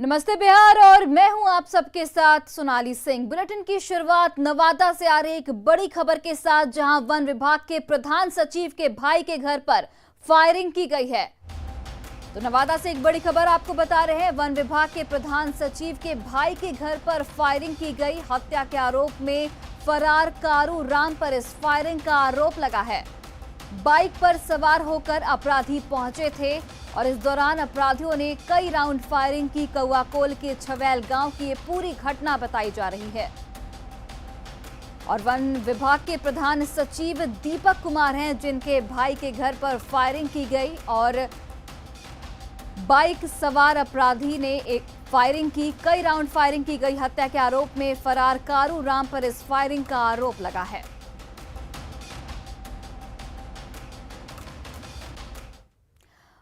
नमस्ते बिहार और मैं हूं आप सबके साथ सोनाली सिंह। बुलेटिन की शुरुआत नवादा से आ रही एक बड़ी खबर के साथ, जहां वन विभाग के प्रधान सचिव के भाई के घर पर फायरिंग की गई है। तो नवादा से एक बड़ी खबर आपको बता रहे हैं। वन विभाग के प्रधान सचिव के भाई के घर पर फायरिंग की गई। हत्या के आरोप में फरार कारू राम पर इस फायरिंग का आरोप लगा है। बाइक पर सवार होकर अपराधी पहुंचे थे और इस दौरान अपराधियों ने कई राउंड फायरिंग की। कौआकोल के छवैल गांव की ये पूरी घटना बताई जा रही है। और वन विभाग के प्रधान सचिव दीपक कुमार हैं, जिनके भाई के घर पर फायरिंग की गई और बाइक सवार अपराधी ने एक फायरिंग की, कई राउंड फायरिंग की गई। हत्या के आरोप में फरार कारू राम पर इस फायरिंग का आरोप लगा है।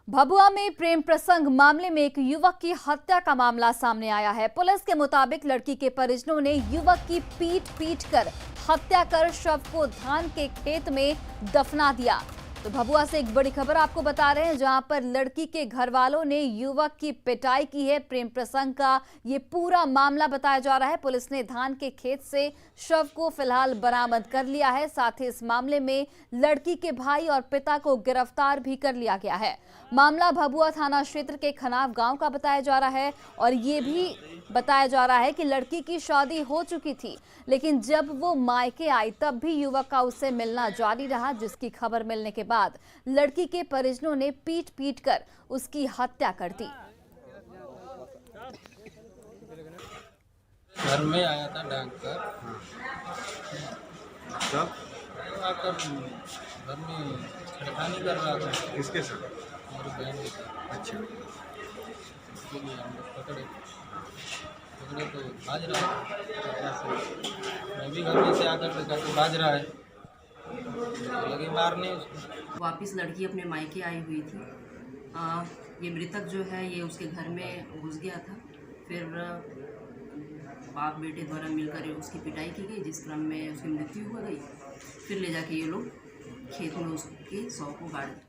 भभुआ में प्रेम प्रसंग मामले में एक युवक की हत्या का मामला सामने आया है। पुलिस के मुताबिक लड़की के परिजनों ने युवक की पीट कर हत्या कर शव को धान के खेत में दफना दिया। तो भभुआ से एक बड़ी खबर आपको बता रहे हैं, जहां पर लड़की के घर वालों ने युवक की पिटाई की है। प्रेम प्रसंग का ये पूरा मामला बताया जा रहा है। पुलिस ने धान के खेत से शव को फिलहाल बरामद कर लिया है। साथ ही इस मामले में लड़की के भाई और पिता को गिरफ्तार भी कर लिया गया है। मामला भभुआ थाना क्षेत्र के खनाव गांव का बताया जा रहा है और ये भी बताया जा रहा है कि लड़की की शादी हो चुकी थी, लेकिन जब वो मायके आई तब भी युवक का उससे मिलना जारी रहा, जिसकी खबर मिलने के बाद लड़की के परिजनों ने पीट कर उसकी हत्या कर दी। घर में आया था डॉक्टर, कब आकर घर में छेड़खानी कर रहा था। किसके साथ? मेरी बहन के साथ। अच्छा, इसके लिए हम लोग पकड़े तो भाज रहा है। मैं भी घर में से आकर देखा तो भाज रहा है, तो लगे मारने उसको। वापिस लड़की अपने मायके आई हुई थी। ये मृतक जो है ये उसके घर में घुस गया था। फिर बाप बेटे द्वारा मिलकर उसकी पिटाई की गई, जिस क्रम में उसकी मृत्यु हो गई। फिर ले जाके ये लोग खेत में उसके शव को गाड़ दिया।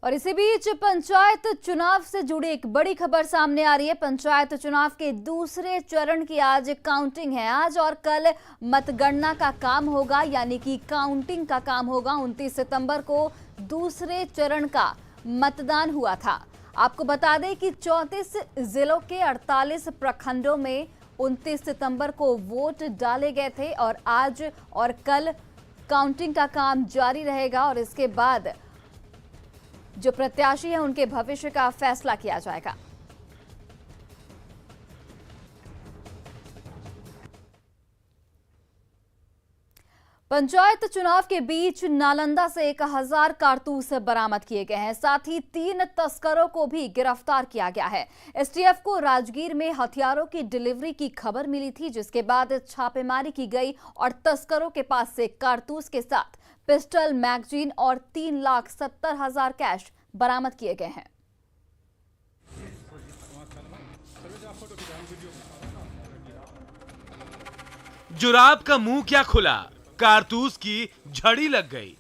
और इसी बीच पंचायत चुनाव से जुड़ी एक बड़ी खबर सामने आ रही है। पंचायत चुनाव के दूसरे चरण की आज काउंटिंग है। आज और कल मतगणना का काम होगा, यानी कि काउंटिंग का काम होगा। 29 सितंबर को दूसरे चरण का मतदान हुआ था। आपको बता दें कि 34 जिलों के 48 प्रखंडों में 29 सितंबर को वोट डाले गए थे और आज और कल काउंटिंग का काम जारी रहेगा और इसके बाद जो प्रत्याशी है उनके भविष्य का फैसला किया जाएगा। पंचायत चुनाव के बीच नालंदा से 1000 कारतूस बरामद किए गए हैं। साथ ही 3 तस्करों को भी गिरफ्तार किया गया है। एसटीएफ को राजगीर में हथियारों की डिलीवरी की खबर मिली थी, जिसके बाद छापेमारी की गई और तस्करों के पास से कारतूस के साथ पिस्टल, मैगजीन और 3,70,000 कैश बरामद किए गए हैं। जुराब का मुंह क्या खुला, कारतूस की झड़ी लग गई,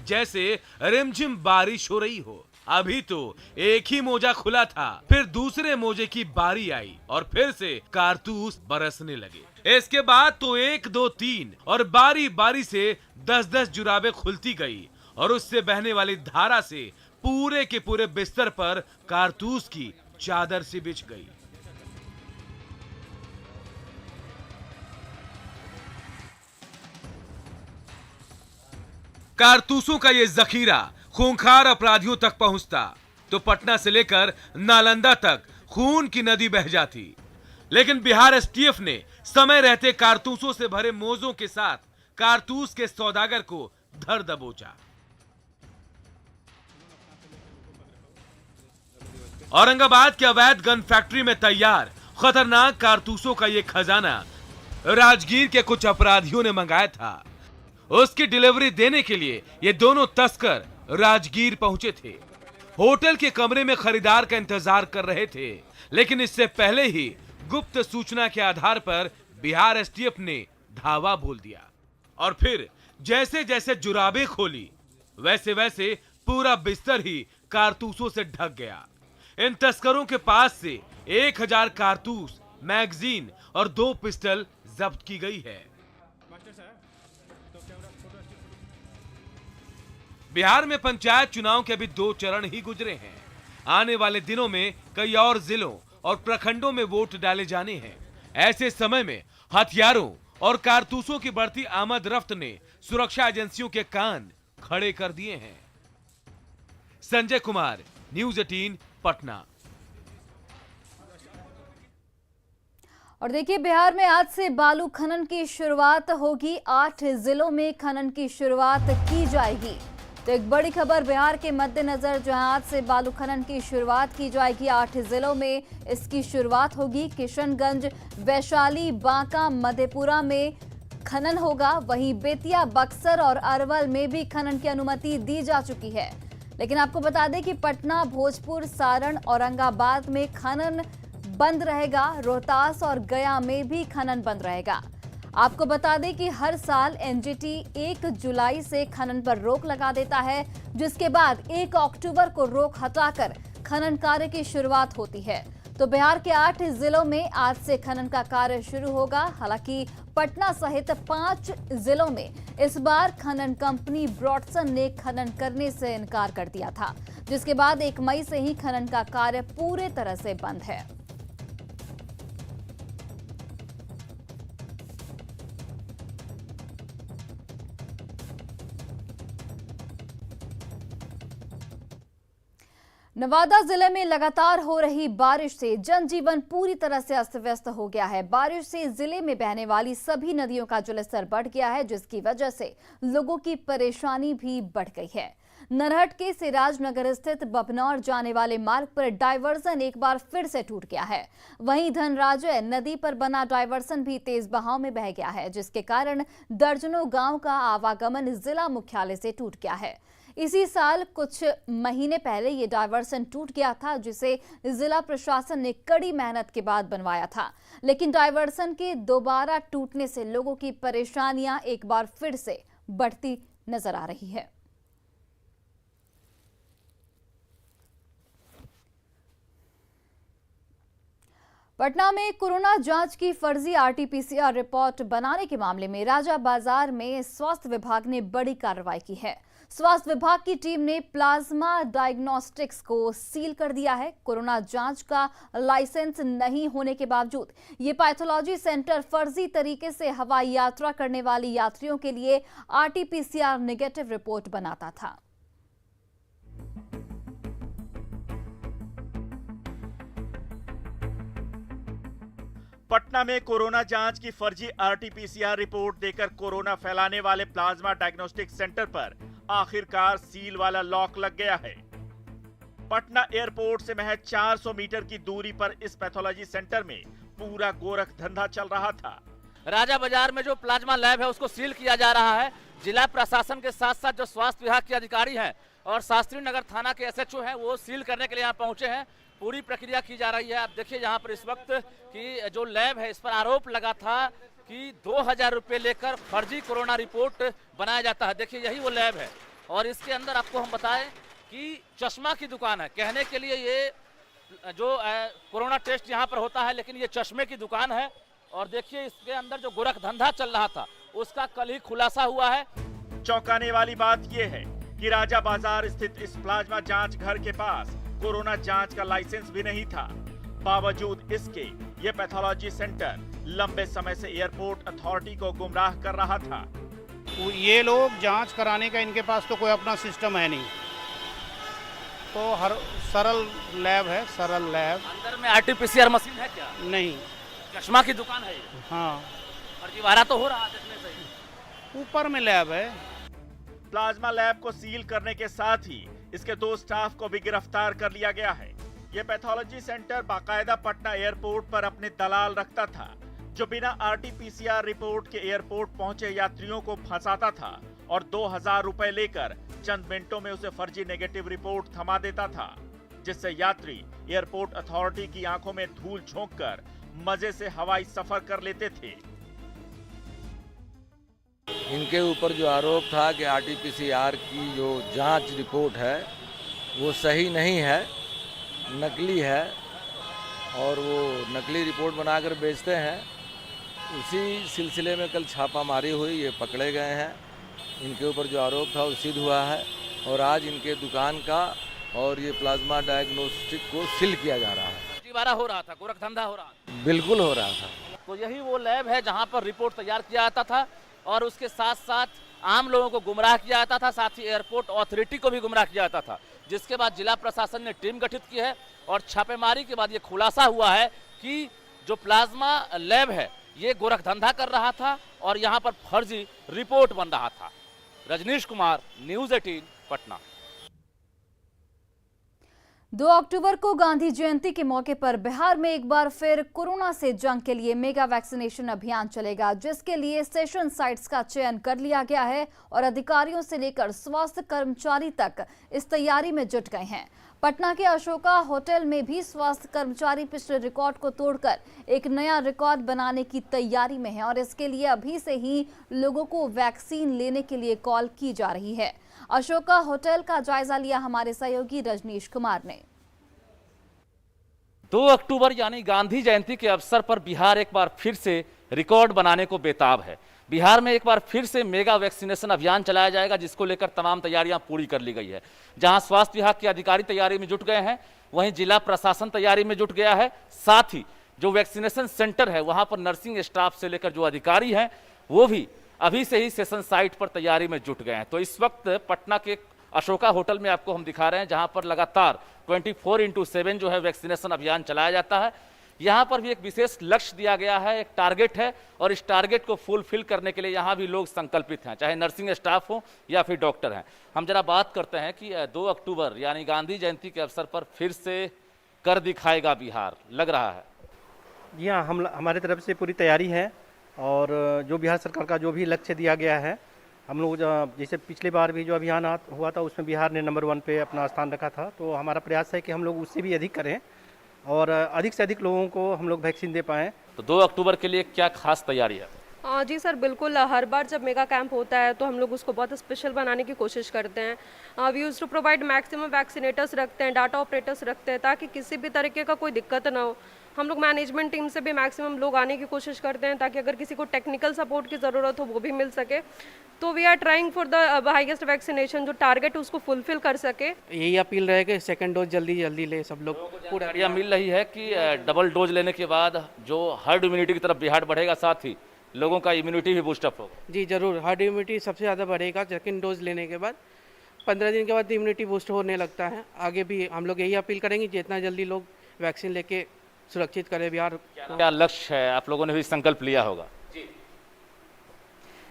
जैसे रिमझिम बारिश हो रही हो। अभी तो एक ही मोजा खुला था, फिर दूसरे मोजे की बारी आई और फिर से कारतूस बरसने लगे। इसके बाद तो 1, 2, 3 और बारी बारी से 10-10 जुराबें खुलती गई और उससे बहने वाली धारा से पूरे के पूरे बिस्तर पर कारतूस की चादर सी बिछ गई। कारतूसों का ये जखीरा खूंखार अपराधियों तक पहुंचता तो पटना से लेकर नालंदा तक खून की नदी बह जाती। लेकिन बिहार एसटीएफ ने समय रहते कारतूसों से भरे मोजों के साथ कारतूस के सौदागर को धर दबोचा। औरंगाबाद के अवैध गन फैक्ट्री में तैयार खतरनाक कारतूसों का यह खजाना राजगीर के कुछ अपराधियों ने मंगाया था। उसकी डिलीवरी देने के लिए ये दोनों तस्कर राजगीर पहुंचे थे। होटल के कमरे में खरीदार का इंतजार कर रहे थे, लेकिन इससे पहले ही गुप्त सूचना के आधार पर बिहार एसटीएफ ने धावा बोल दिया और फिर जैसे जैसे जुराबें खोली वैसे वैसे पूरा बिस्तर ही कारतूसों से ढक गया। इन तस्करों के पास से 1000 कारतूस, मैगजीन और 2 पिस्टल जब्त की गई है। बिहार में पंचायत चुनाव के अभी 2 चरण ही गुजरे हैं। आने वाले दिनों में कई और जिलों और प्रखंडों में वोट डाले जाने हैं। ऐसे समय में हथियारों और कारतूसों की बढ़ती आमद रफ्त ने सुरक्षा एजेंसियों के कान खड़े कर दिए हैं। संजय कुमार, न्यूज़ 18 पटना। और देखिए, बिहार में आज से बालू खनन की शुरुआत होगी। 8 जिलों में खनन की शुरुआत की जाएगी। तो एक बड़ी खबर बिहार के मद्देनजर, जहां आज से बालू खनन की शुरुआत की जाएगी। 8 जिलों में इसकी शुरुआत होगी। किशनगंज, वैशाली, बांका, मधेपुरा में खनन होगा। वहीं बेतिया, बक्सर और अरवल में भी खनन की अनुमति दी जा चुकी है। लेकिन आपको बता दें कि पटना, भोजपुर, सारण, औरंगाबाद में खनन बंद रहेगा। रोहतास और गया में भी खनन बंद रहेगा। आपको बता दें कि हर साल एनजीटी 1 जुलाई से खनन पर रोक लगा देता है, जिसके बाद 1 अक्टूबर को रोक हटाकर खनन कार्य की शुरुआत होती है। तो बिहार के 8 जिलों में आज से खनन का कार्य शुरू होगा। हालांकि पटना सहित 5 जिलों में इस बार खनन कंपनी ब्रॉडसन ने खनन करने से इनकार कर दिया था, जिसके बाद 1 मई से ही खनन का कार्य पूरे तरह से बंद है। नवादा जिले में लगातार हो रही बारिश से जनजीवन पूरी तरह से अस्त व्यस्त हो गया है। बारिश से जिले में बहने वाली सभी नदियों का जलस्तर बढ़ गया है, जिसकी वजह से लोगों की परेशानी भी बढ़ गई है। नरहट के सिराजनगर स्थित बभनौर जाने वाले मार्ग पर डायवर्सन एक बार फिर से टूट गया है। वहीं धनराजय नदी पर बना डायवर्सन भी तेज बहाव में बह गया है, जिसके कारण दर्जनों गांव का आवागमन जिला मुख्यालय से टूट गया है। इसी साल कुछ महीने पहले ये डायवर्सन टूट गया था, जिसे जिला प्रशासन ने कड़ी मेहनत के बाद बनवाया था। लेकिन डायवर्सन के दोबारा टूटने से लोगों की परेशानियां एक बार फिर से बढ़ती नजर आ रही है। पटना में कोरोना जांच की फर्जी आरटीपीसीआर रिपोर्ट बनाने के मामले में राजा बाजार में स्वास्थ्य विभाग ने बड़ी कार्रवाई की है। स्वास्थ्य विभाग की टीम ने प्लाज्मा डायग्नोस्टिक्स को सील कर दिया है। कोरोना जांच का लाइसेंस नहीं होने के बावजूद ये पैथोलॉजी सेंटर फर्जी तरीके से हवाई यात्रा करने वाली यात्रियों के लिए आरटीपीसीआर नेगेटिव रिपोर्ट बनाता था। पटना में कोरोना जांच की फर्जी आरटीपीसीआर रिपोर्ट देकर कोरोना फैलाने वाले प्लाज्मा डायग्नोस्टिक सेंटर पर आखिरकार सील वाला लॉक लग गया है। पटना एयरपोर्ट से महज 400 मीटर की दूरी पर इस पैथोलॉजी सेंटर में पूरा गोरख धंधा चल रहा था। राजा बाजार में जो प्लाज्मा लैब है उसको सील किया जा रहा है। जिला प्रशासन के साथ साथ जो स्वास्थ्य विभाग के अधिकारी हैं और शास्त्री नगर थाना के एसएचओ हैं, वो सील करने के लिए यहाँ पहुंचे हैं। पूरी प्रक्रिया की जा रही है। आप देखिए यहाँ पर इस वक्त कि जो लैब है, इस पर आरोप लगा था कि 2000 रुपये लेकर फर्जी कोरोना रिपोर्ट बनाया जाता है। देखिए यही वो लैब है और इसके अंदर आपको हम बताएं कि चश्मा की दुकान है। कहने के लिए ये जो कोरोना टेस्ट यहाँ पर होता है, लेकिन ये चश्मे की दुकान है। और देखिए इसके अंदर जो गोरख धंधा चल रहा था उसका कल ही खुलासा हुआ है। चौंकाने वाली बात यह है कि राजा बाजार स्थित इस प्लाज्मा जांच घर के पास कोरोना जांच का लाइसेंस भी नहीं था। बावजूद इसके ये पैथोलॉजी सेंटर लंबे समय से एयरपोर्ट अथॉरिटी को गुमराह कर रहा था। ये लोग जांच कराने का इनके पास तो कोई अपना सिस्टम है नहीं, तो हर सरल लैब है, सरल लैब। अंदर में आरटीपीसीआर मशीन है क्या? नहीं, चश्मा की दुकान है। हाँ, फर्जीवाड़ा तो हो रहा है देखने से। ऊपर में लैब है। प्लाज्मा लैब को सील करने के साथ ही इसके 2 स्टाफ को भी गिरफ्तार कर लिया गया है। ये पैथोलॉजी सेंटर बाकायदा पटना एयरपोर्ट पर अपने दलाल रखता था, जो बिना आरटीपीसीआर रिपोर्ट के एयरपोर्ट पहुंचे यात्रियों को फंसाता था और 2000 रुपए लेकर चंद मिनटों में उसे फर्जी नेगेटिव रिपोर्ट थमा देता था, जिससे यात्री एयरपोर्ट अथॉरिटी की आंखों में धूल झोंककर मजे से हवाई सफर कर लेते थे। इनके ऊपर जो आरोप था कि आरटीपीसीआर की जो जांच रिपोर्ट है वो सही नहीं है, नकली है, और वो नकली रिपोर्ट बनाकर बेचते हैं। उसी सिलसिले में कल छापामारी हुई, ये पकड़े गए हैं। इनके ऊपर जो आरोप था वो सिद्ध हुआ है और आज इनके दुकान का और ये प्लाज्मा डायग्नोस्टिक को सील किया जा रहा है। फर्जीवाड़ा हो रहा था, गोरख धंधा हो रहा था। बिल्कुल हो रहा था। तो यही वो लैब है जहां पर रिपोर्ट तैयार किया जाता था और उसके साथ साथ आम लोगों को गुमराह किया जाता था, साथ ही एयरपोर्ट अथॉरिटी को भी गुमराह किया जाता था। जिसके बाद जिला प्रशासन ने टीम गठित की है और छापेमारी के बाद ये खुलासा हुआ है कि जो प्लाज्मा लैब है ये गोरख धंधा कर रहा था और यहाँ पर फर्जी रिपोर्ट बन रहा था। रजनीश कुमार, न्यूज़ 18 पटना। 2 अक्टूबर को गांधी जयंती के मौके पर बिहार में एक बार फिर कोरोना से जंग के लिए मेगा वैक्सीनेशन अभियान चलेगा, जिसके लिए सेशन साइट्स का चयन कर लिया गया है और अधिकारियों से लेकर स्वास्थ्य कर्मचारी तक इस तैयारी में जुट गए हैं। पटना के अशोका होटल में भी स्वास्थ्य कर्मचारी पिछले रिकॉर्ड को तोड़कर एक नया रिकॉर्ड बनाने की तैयारी में है और इसके लिए अभी से ही लोगों को वैक्सीन लेने के लिए कॉल की जा रही है। अशोका होटल का जायजा लिया हमारे सहयोगी रजनीश कुमार ने। 2 अक्टूबर यानी गांधी जयंती के अवसर पर बिहार एक बार फिर से रिकॉर्ड बनाने को बेताब है। बिहार में एक बार फिर से मेगा वैक्सीनेशन अभियान चलाया जाएगा, जिसको लेकर तमाम तैयारियां पूरी कर ली गई है। जहां स्वास्थ्य विभाग के अधिकारी तैयारी में जुट गए हैं, वहीं जिला प्रशासन तैयारी में जुट गया है। साथ ही जो वैक्सीनेशन सेंटर है वहां पर नर्सिंग स्टाफ से लेकर जो अधिकारी हैं वो भी अभी से ही सेशन साइट पर तैयारी में जुट गए हैं। तो इस वक्त पटना के अशोका होटल में आपको हम दिखा रहे हैं, जहां पर लगातार 24/7 जो है वैक्सीनेशन अभियान चलाया जाता है। यहाँ पर भी एक विशेष लक्ष्य दिया गया है, एक टारगेट है और इस टारगेट को फुलफिल करने के लिए यहाँ भी लोग संकल्पित हैं, चाहे नर्सिंग स्टाफ हो या फिर डॉक्टर हैं। हम जरा बात करते हैं कि 2 अक्टूबर यानी गांधी जयंती के अवसर पर फिर से कर दिखाएगा बिहार, लग रहा है। जी हाँ, हमारे तरफ से पूरी तैयारी है और जो बिहार सरकार का जो भी लक्ष्य दिया गया है, हम लोग जैसे पिछले बार भी जो अभियान हुआ था उसमें बिहार ने नंबर 1 पे अपना स्थान रखा था, तो हमारा प्रयास है कि हम लोग उससे भी अधिक करें और अधिक से अधिक लोगों को हम लोग वैक्सीन दे पाएँ। तो 2 अक्टूबर के लिए क्या खास तैयारी है? जी सर, बिल्कुल। हर बार जब मेगा कैंप होता है तो हम लोग उसको बहुत स्पेशल बनाने की कोशिश करते हैं। We use to provide maximum vaccinators रखते हैं, डाटा ऑपरेटर्स रखते हैं, ताकि किसी भी तरीके का कोई दिक्कत ना हो। हम लोग मैनेजमेंट टीम से भी मैक्सिमम लोग आने की कोशिश करते हैं, ताकि अगर किसी को टेक्निकल सपोर्ट की ज़रूरत हो वो भी मिल सके। तो we are trying for the highest vaccination, जो टारगेट उसको फुलफिल कर सके। यही अपील रहेगा, सेकंड डोज जल्दी जल्दी ले सब लोग। पूरा मिल रही है कि डबल डोज लेने के बाद जो हर्ड इम्यूनिटी की तरफ बिहार बढ़ेगा, साथ ही लोगों का इम्यूनिटी भी बूस्टअप होगा। जी जरूर, हर्ड इम्यूनिटी सबसे ज़्यादा बढ़ेगा सेकंड डोज लेने के बाद। 15 दिन के बाद इम्यूनिटी बूस्ट होने लगता है। आगे भी हम लोग यही अपील करेंगे जितना जल्दी लोग वैक्सीन लेके सुरक्षित करें बिहार। क्या लक्ष्य है? आप लोगों ने भी संकल्प लिया होगा।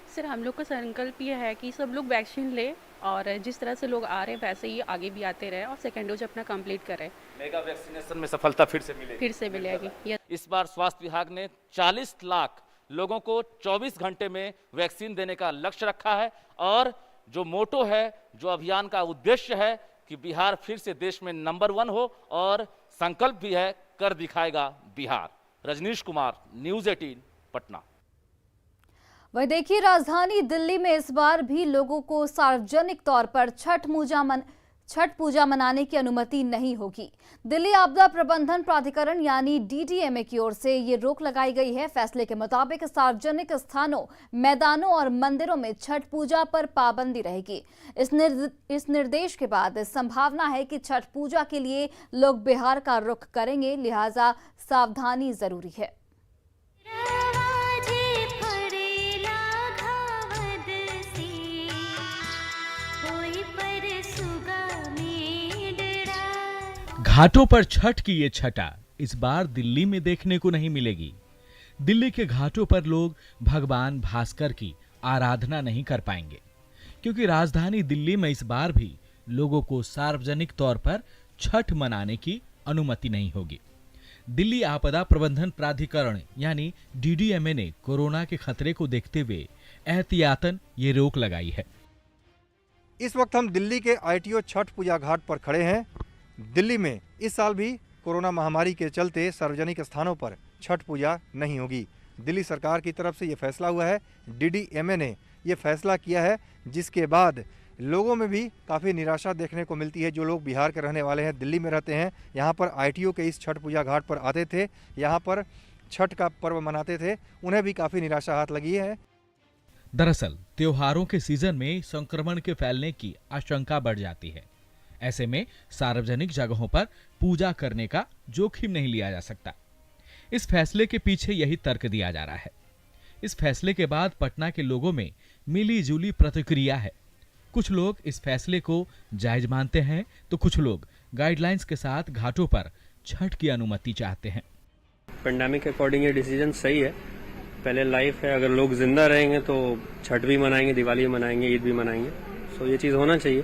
सर, हम लोग का संकल्प ये है कि सब लोग वैक्सीन ले और जिस तरह से लोग आ रहे हैं वैसे ही आगे भी आते रहे और सेकेंड डोज अपना कंप्लीट करें। मेगा वैक्सीनेशन में सफलता फिर से मिलेगी। इस बार स्वास्थ्य विभाग ने 40 लाख लोगों को 24 घंटे में वैक्सीन देने का लक्ष्य रखा है और जो मोटो है, जो अभियान का उद्देश्य है कि बिहार फिर से देश में नंबर 1 हो और संकल्प भी है, कर दिखाएगा बिहार। रजनीश कुमार, न्यूज़ 18 पटना। वही देखिए, राजधानी दिल्ली में इस बार भी लोगों को सार्वजनिक तौर पर छठ पूजा मनाने की अनुमति नहीं होगी। दिल्ली आपदा प्रबंधन प्राधिकरण यानी डीडीएमए की ओर से ये रोक लगाई गई है। फैसले के मुताबिक सार्वजनिक स्थानों, मैदानों और मंदिरों में छठ पूजा पर पाबंदी रहेगी। इस निर्देश के बाद संभावना है कि छठ पूजा के लिए लोग बिहार का रुख करेंगे, लिहाजा सावधानी जरूरी है। घाटों पर छठ की ये छटा इस बार दिल्ली में देखने को नहीं मिलेगी। दिल्ली के घाटों पर लोग भगवान भास्कर की आराधना नहीं कर पाएंगे, क्योंकि राजधानी दिल्ली में इस बार भी लोगों को सार्वजनिक तौर पर छठ मनाने की अनुमति नहीं होगी। दिल्ली आपदा प्रबंधन प्राधिकरण यानी डीडीएमए ने कोरोना के खतरे को देखते हुए एहतियातन ये रोक लगाई है। इस वक्त हम दिल्ली के आईटीओ छठ पूजा घाट पर खड़े हैं। दिल्ली में इस साल भी कोरोना महामारी के चलते सार्वजनिक स्थानों पर छठ पूजा नहीं होगी। दिल्ली सरकार की तरफ से ये फैसला हुआ है, डीडीएमए ने ये फैसला किया है, जिसके बाद लोगों में भी काफ़ी निराशा देखने को मिलती है। जो लोग बिहार के रहने वाले हैं, दिल्ली में रहते हैं, यहाँ पर ITO के इस छठ पूजा घाट पर आते थे, यहाँ पर छठ का पर्व मनाते थे, उन्हें भी काफ़ी निराशा हाथ लगी है। दरअसल त्योहारों के सीजन में संक्रमण के फैलने की आशंका बढ़ जाती है। ऐसे में सार्वजनिक जगहों पर पूजा करने का जोखिम नहीं लिया जा सकता। इस फैसले के पीछे यही तर्क दिया जा रहा है। इस फैसले के बाद पटना के लोगों में मिली जुली प्रतिक्रिया है। कुछ लोग इस फैसले को जायज मानते हैं तो कुछ लोग गाइडलाइंस के साथ घाटों पर छठ की अनुमति चाहते हैं। पेंडेमिक के अकॉर्डिंग ये डिसीजन सही है। पहले लाइफ है, अगर लोग जिंदा रहेंगे तो छठ भी मनाएंगे, दिवाली भी मनाएंगे, ईद भी मनाएंगे। सो ये चीज़ होना चाहिए।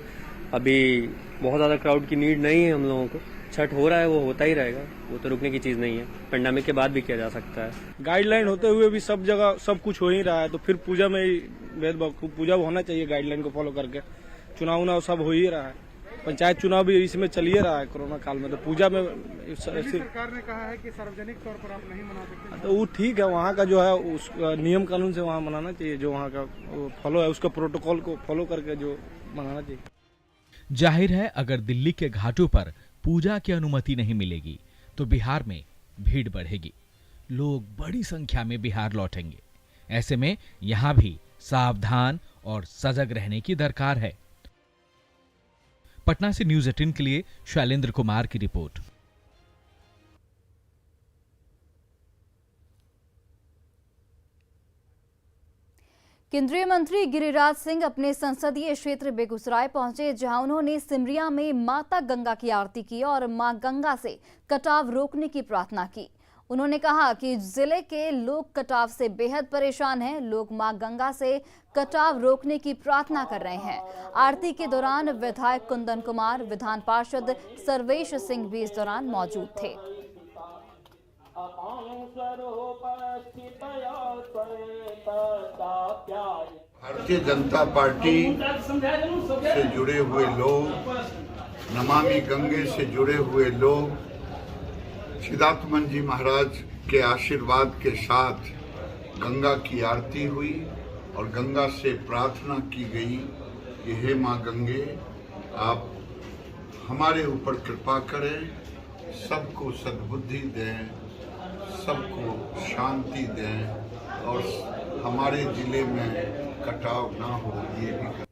अभी बहुत ज़्यादा क्राउड की नीड नहीं है हम लोगों को। छठ हो रहा है, वो होता ही रहेगा, वो तो रुकने की चीज़ नहीं है। पेंडेमिक के बाद भी किया जा सकता है। गाइडलाइन होते हुए भी सब जगह सब कुछ हो ही रहा है, तो फिर पूजा में ही भेदभाव, पूजा होना चाहिए गाइडलाइन को फॉलो करके। चुनाव उनाव सब हो ही रहा है, पंचायत चुनाव भी इसमें चल ही रहा है कोरोना काल में, तो पूजा में सरकार ने कहा है कि सार्वजनिक तौर पर आप नहीं मना सकते। तो वो ठीक है, वहाँ का जो है उस नियम कानून से वहाँ मनाना चाहिए, जो वहाँ का फॉलो है उसका प्रोटोकॉल को फॉलो करके जो मनाना चाहिए। जाहिर है अगर दिल्ली के घाटों पर पूजा की अनुमति नहीं मिलेगी तो बिहार में भीड़ बढ़ेगी, लोग बड़ी संख्या में बिहार लौटेंगे। ऐसे में यहां भी सावधान और सजग रहने की दरकार है। पटना से न्यूज़ 18 के लिए शैलेंद्र कुमार की रिपोर्ट। केंद्रीय मंत्री गिरिराज सिंह अपने संसदीय क्षेत्र बेगूसराय पहुंचे, जहां उन्होंने सिमरिया में माता गंगा की आरती की और मां गंगा से कटाव रोकने की प्रार्थना की। उन्होंने कहा कि जिले के लोग कटाव से बेहद परेशान हैं। लोग मां गंगा से कटाव रोकने की प्रार्थना कर रहे हैं। आरती के दौरान विधायक कुंदन कुमार, विधान पार्षद सर्वेश सिंह भी इस दौरान मौजूद थे। भारतीय जनता पार्टी से जुड़े हुए लोग, नमामि गंगे से जुड़े हुए लोग, सिद्धार्थमन जी महाराज के आशीर्वाद के साथ गंगा की आरती हुई और गंगा से प्रार्थना की गई कि हे माँ गंगे, आप हमारे ऊपर कृपा करें, सबको सद्बुद्धि दें, सबको शांति दें और हमारे जिले में कटाव ना हो। ये भी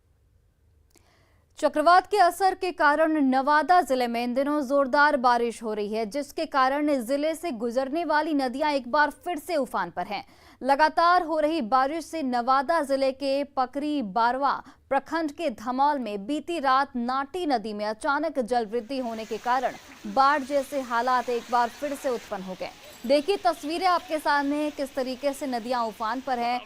चक्रवात के असर के कारण नवादा जिले में इन दिनों जोरदार बारिश हो रही है, जिसके कारण जिले से गुजरने वाली नदियां एक बार फिर से उफान पर हैं। लगातार हो रही बारिश से नवादा जिले के पकरी बारवा प्रखंड के धमौल में बीती रात नाटी नदी में अचानक जल वृद्धि होने के कारण बाढ़ जैसे हालात एक बार फिर से उत्पन्न हो गए। देखिए तस्वीरें आपके सामने किस तरीके से नदियां उफान पर हैं।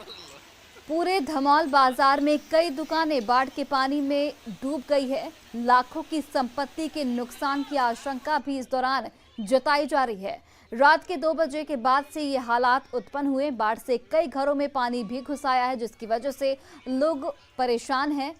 पूरे धमौल बाजार में कई दुकानें बाढ़ के पानी में डूब गई है। लाखों की संपत्ति के नुकसान की आशंका भी इस दौरान जताई जा रही है। रात के 2 बजे के बाद से ये हालात उत्पन्न हुए। बाढ़ से कई घरों में पानी भी घुस आया है, जिसकी वजह से लोग परेशान हैं।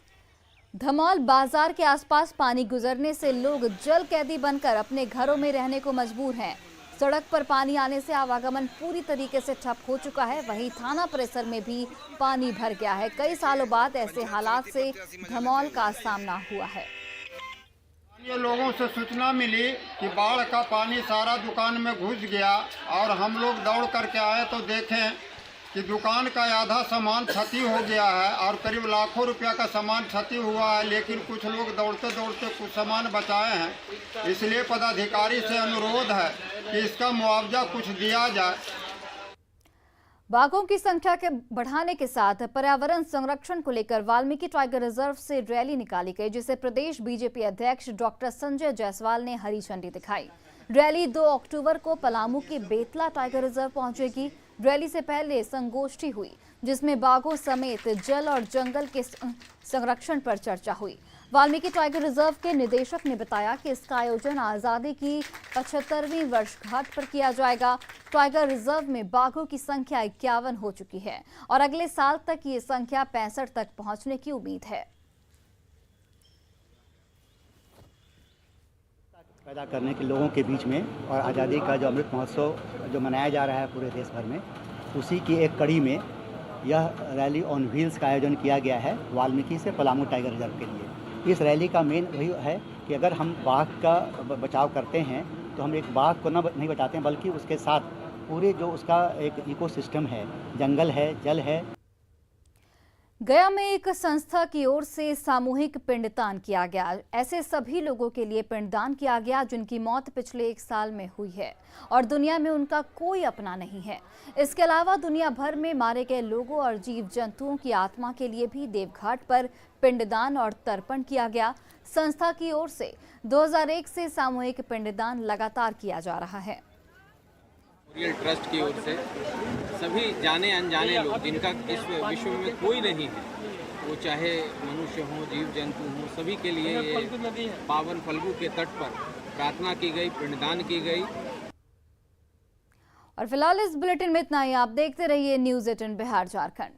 धमौल बाजार के आसपास पानी गुजरने से लोग जल कैदी बनकर अपने घरों में रहने को मजबूर हैं। सड़क पर पानी आने से आवागमन पूरी तरीके से ठप हो चुका है। वहीं थाना परिसर में भी पानी भर गया है। कई सालों बाद ऐसे हालात से धमौल का सामना हुआ है। ये लोगों से सूचना मिली कि बाढ़ का पानी सारा दुकान में घुस गया और हम लोग दौड़ करके आए तो देखें कि दुकान का आधा सामान क्षति हो गया है और करीब लाखों रुपया का सामान क्षति हुआ है। लेकिन कुछ लोग दौड़ते दौड़ते कुछ सामान बचाए हैं। इसलिए पदाधिकारी से अनुरोध है कि इसका मुआवजा कुछ दिया जाए। बाघों की संख्या के बढ़ाने के साथ पर्यावरण संरक्षण को लेकर वाल्मीकि टाइगर रिजर्व से रैली निकाली गई, जिसे प्रदेश बीजेपी अध्यक्ष डॉक्टर संजय जायसवाल ने हरी झंडी दिखाई। रैली 2 अक्टूबर को पलामू के बेतला टाइगर रिजर्व पहुंचेगी। रैली से पहले संगोष्ठी हुई, जिसमें बाघों समेत जल और जंगल के संरक्षण पर चर्चा हुई। वाल्मीकि टाइगर रिजर्व के निदेशक ने बताया कि इसका आयोजन आज़ादी की 75वीं वर्षगांठ पर किया जाएगा। टाइगर रिजर्व में बाघों की संख्या 51 हो चुकी है और अगले साल तक ये संख्या 65 तक पहुंचने की उम्मीद है। पैदा करने के लोगों के बीच में और आज़ादी का जो अमृत महोत्सव जो मनाया जा रहा है पूरे देश भर में, उसी की एक कड़ी में यह रैली ऑन व्हील्स का आयोजन किया गया है वाल्मीकि से पलामू टाइगर रिजर्व के लिए। इस रैली का मेन वही है कि अगर हम बाघ का बचाव करते हैं तो हम एक बाघ को नहीं बचाते हैं, बल्कि उसके साथ पूरे जो उसका एक इकोसिस्टम है, जंगल है, जल है। गया में एक संस्था की ओर से सामूहिक पिंडदान किया गया। ऐसे सभी लोगों के लिए पिंडदान किया गया जिनकी मौत पिछले 1 साल में हुई है और दुनिया में उनका कोई अपना नहीं है। इसके अलावा दुनिया भर में मारे गए लोगों और जीव जंतुओं की आत्मा के लिए भी देवघाट पर पिंडदान और तर्पण किया गया। संस्था की ओर से 2001 से सामूहिक पिंडदान लगातार किया जा रहा है। ट्रस्ट की ओर से सभी जाने अनजाने लोग जिनका इस विश्व में कोई नहीं है, वो चाहे मनुष्य हो, जीव जंतु हो, सभी के लिए ये पावन फल्गु के तट पर प्रार्थना की गई, पिंडदान की गई। और फिलहाल इस बुलेटिन में इतना ही। आप देखते रहिए न्यूज़ 18 बिहार झारखंड।